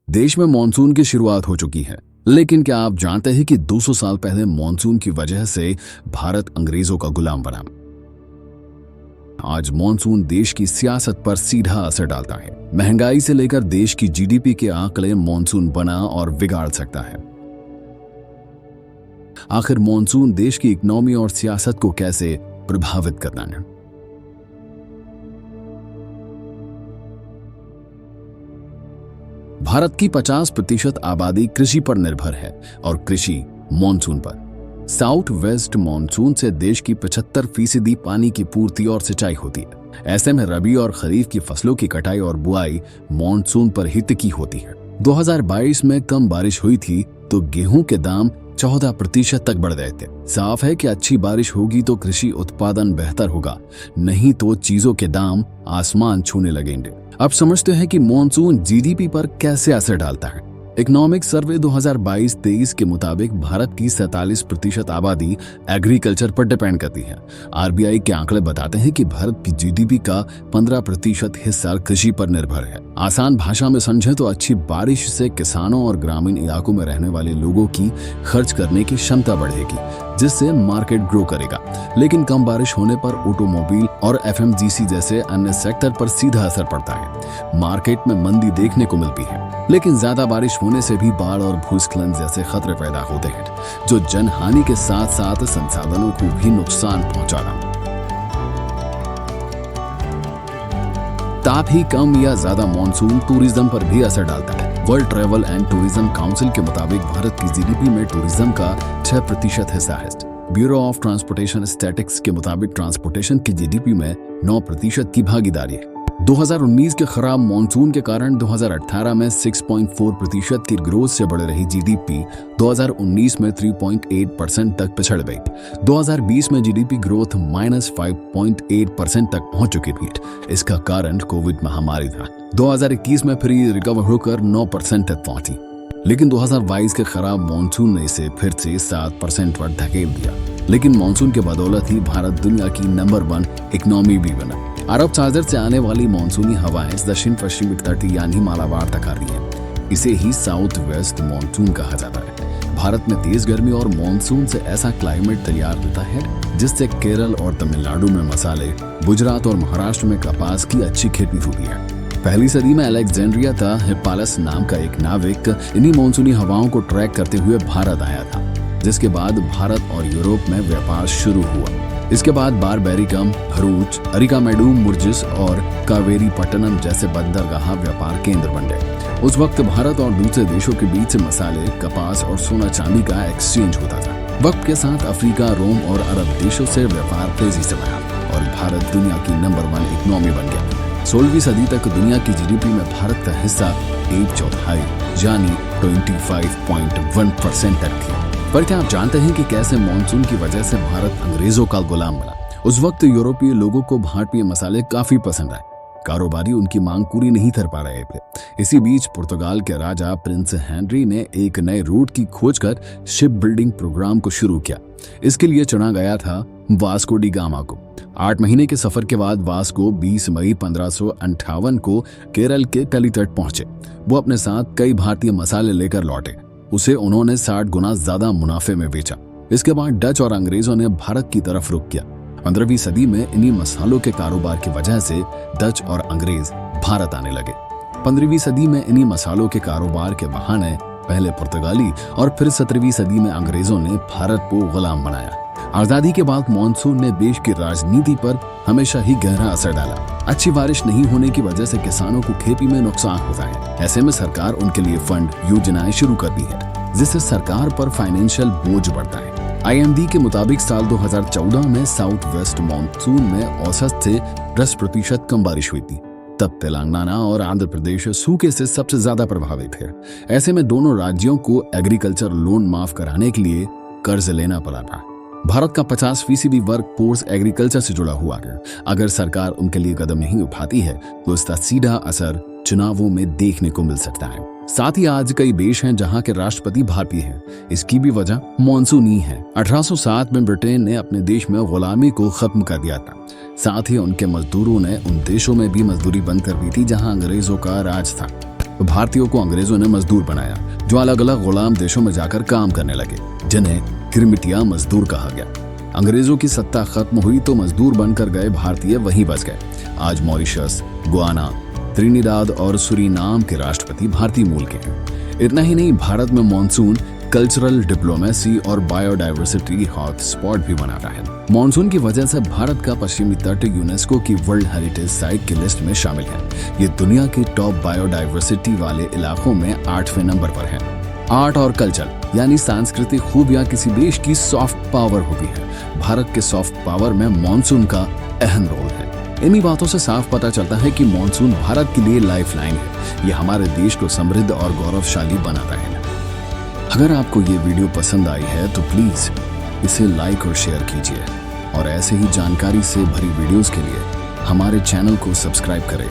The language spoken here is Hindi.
देश में मॉनसून की शुरुआत हो चुकी है, लेकिन क्या आप जानते हैं कि 200 साल पहले मॉनसून की वजह से भारत अंग्रेजों का गुलाम बना। आज मॉनसून देश की सियासत पर सीधा असर डालता है। महंगाई से लेकर देश की जीडीपी के आंकड़े मॉनसून बना और बिगाड़ सकता है। आखिर मॉनसून देश की इकोनॉमी और सियासत को कैसे प्रभावित करता है? भारत की 50% आबादी कृषि पर निर्भर है और कृषि मॉनसून पर। साउथ वेस्ट मॉनसून से देश की 75% पानी की पूर्ति और सिंचाई होती है। ऐसे में रबी और खरीफ की फसलों की कटाई और बुआई मॉनसून पर ही टिकी होती है। 2022 में कम बारिश हुई थी तो गेहूं के दाम 14% तक बढ़ गए थे। साफ है कि अच्छी बारिश होगी तो कृषि उत्पादन बेहतर होगा, नहीं तो चीजों के दाम आसमान छूने लगेंगे। अब समझते हैं कि मॉनसून जीडीपी पर कैसे असर डालता है। इकोनॉमिक सर्वे 2022-23 के मुताबिक भारत की 47% आबादी एग्रीकल्चर पर डिपेंड करती है। आरबीआई के आंकड़े बताते हैं कि भारत की जीडीपी का 15% हिस्सा कृषि पर निर्भर है। आसान भाषा में समझें तो अच्छी बारिश से किसानों और ग्रामीण इलाकों में रहने वाले लोगों की खर्च करने की क्षमता बढ़ेगी, जिससे मार्केट ग्रो करेगा। लेकिन कम बारिश होने पर ऑटोमोबाइल और एफएमजीसी जैसे अन्य सेक्टर पर सीधा असर पड़ता है। मार्केट में मंदी देखने को मिलती है, लेकिन ज्यादा बारिश होने से भी बाढ़ और भूस्खलन जैसे खतरे पैदा होते हैं, जो जनहानि के साथ साथ संसाधनों को भी नुकसान पहुंचाना। ताप ही कम या ज्यादा मॉनसून टूरिज्म पर भी असर डालता है। World travel and tourism council के मुताबिक भारत की जीडीपी में टूरिज्म का 6% हिस्सा है। ब्यूरो ऑफ ट्रांसपोर्टेशन स्टैटिस्टिक्स के मुताबिक ट्रांसपोर्टेशन की जीडीपी में 9% की भागीदारी है। 2019 के खराब मॉनसून के कारण 2018 में 6.4% की ग्रोथ से बढ़ रही जीडीपी 2019 में 3.8% तक पिछड़ गई। 2020 में जीडीपी ग्रोथ -5.8% तक पहुंच चुकी थी। इसका कारण कोविड महामारी था। 2021 में फिर रिकवर होकर 9% तक पहुंची, लेकिन 2022 के खराब मॉनसून ने इसे फिर से 7% पर धकेल दिया। लेकिन मॉनसून के बदौलत ही भारत दुनिया की नंबर 1 इकोनॉमी भी बना। अरब सागर से आने वाली मानसूनी हवाएं दक्षिण पश्चिमी तट यानी मालाबार तक आ रही हैं। इसे ही साउथ वेस्ट मानसून कहा जाता है। भारत में तेज गर्मी और मानसून से ऐसा क्लाइमेट तैयार होता है जिससे केरल और तमिलनाडु में मसाले, गुजरात और महाराष्ट्र में कपास की अच्छी खेती होती है। पहली सदी में अलेक्जेंड्रिया था हिप्पालस नाम का एक नाविक इन्हीं मानसूनी हवाओं को ट्रैक करते हुए भारत आया था, जिसके बाद भारत और यूरोप में व्यापार शुरू हुआ। इसके बाद बारबेरिकम, भरूच, अरिकामेडू, मुर्जिस और कावेरी पट्टनम जैसे बंदरगाह व्यापार केंद्र बन गए। उस वक्त भारत और दूसरे देशों के बीच से मसाले, कपास और सोना चांदी का एक्सचेंज होता था। वक्त के साथ अफ्रीका, रोम और अरब देशों से व्यापार तेजी से बढ़ा और भारत दुनिया की नंबर 1 इकोनॉमी बन गया। 16वीं सदी तक दुनिया की जीडीपी में भारत का हिस्सा 1/4 यानी 25.1% तक थी। पर क्या आप जानते हैं कि कैसे मॉनसून की वजह से भारत अंग्रेजों का गुलाम बना? उस वक्त यूरोपीय लोगों को भारतीय मसाले काफी पसंद आए। कारोबारी उनकी मांग पूरी नहीं कर पा रहे थे। इसी बीच पुर्तगाल के राजा प्रिंस हेनरी ने एक नए रूट की खोज कर शिप बिल्डिंग प्रोग्राम को शुरू किया। इसके लिए चुना गया था वास्को डी गामा को। 8 महीने के सफर के बाद वास्को 20 मई 1558 को केरल के कलितट पहुंचे। वो अपने साथ कई भारतीय मसाले लेकर लौटे। उसे उन्होंने 60 गुना ज्यादा मुनाफे में बेचा। इसके बाद डच और अंग्रेजों ने भारत की तरफ रुख किया। 15वीं सदी में इन्हीं मसालों के कारोबार की वजह से डच और अंग्रेज भारत आने लगे। 15वीं सदी में इन्हीं मसालों के कारोबार के बहाने पहले पुर्तगाली और फिर 17वीं सदी में अंग्रेजों ने भारत को गुलाम बनाया। आजादी के बाद मॉनसून ने देश की राजनीति पर हमेशा ही गहरा असर डाला। अच्छी बारिश नहीं होने की वजह से किसानों को खेती में नुकसान होता है। ऐसे में सरकार उनके लिए फंड योजनाएं शुरू करती है, जिससे सरकार पर फाइनेंशियल बोझ बढ़ता है। आईएमडी के मुताबिक साल 2014 में साउथ वेस्ट मॉनसून में औसत से 10% कम बारिश हुई थी। तब तेलंगाना और आंध्र प्रदेश सूखे से सबसे ज्यादा प्रभावित है। ऐसे में दोनों राज्यों को एग्रीकल्चर लोन माफ कराने के लिए कर्ज लेना पड़ा था। भारत का 50% वर्क फोर्स एग्रीकल्चर से जुड़ा हुआ है। अगर सरकार उनके लिए कदम नहीं उठाती है तो इसका सीधा असर चुनावों में देखने को मिल सकता है। साथ ही आज कई देश हैं जहां के राष्ट्रपति भारतीय हैं। इसकी भी वजह मॉनसून ही है। 1807 में ब्रिटेन ने अपने देश में गुलामी को खत्म कर दिया था। साथ ही उनके मजदूरों ने उन देशों में भी मजदूरी बंद कर दी थी जहां अंग्रेजों का राज था। भारतीयों को अंग्रेजों ने मजदूर बनाया, जो अलग अलग गुलाम देशों में जाकर काम करने लगे, जिन्हें गिरमिटिया मजदूर कहा गया। अंग्रेजों की सत्ता खत्म हुई तो मजदूर बनकर गए भारतीय वहीं बस गए। आज मॉरिशस, गुआना, त्रिनिदाद और सुरीनाम के राष्ट्रपति भारतीय मूल के हैं। इतना ही नहीं, भारत में मॉनसून कल्चरल डिप्लोमेसी और बायोडायवर्सिटी हॉटस्पॉट भी बनाता है। मॉनसून की वजह से भारत का पश्चिमी तट यूनेस्को की वर्ल्ड हेरिटेज साइट की लिस्ट में शामिल है। ये दुनिया के टॉप बायोडायवर्सिटी वाले इलाकों में 8वें नंबर पर है। आर्ट और कल्चर यानी सांस्कृतिक खूबियां किसी देश की सॉफ्ट पावर होती है। भारत के सॉफ्ट पावर में मॉनसून का अहम रोल है। इन्हीं बातों से साफ पता चलता है कि मॉनसून भारत के लिए लाइफलाइन है। ये हमारे देश को समृद्ध और गौरवशाली बनाता है। अगर आपको ये वीडियो पसंद आई है तो प्लीज इसे लाइक और शेयर कीजिए और ऐसे ही जानकारी से भरी वीडियोस के लिए हमारे चैनल को सब्सक्राइब करें।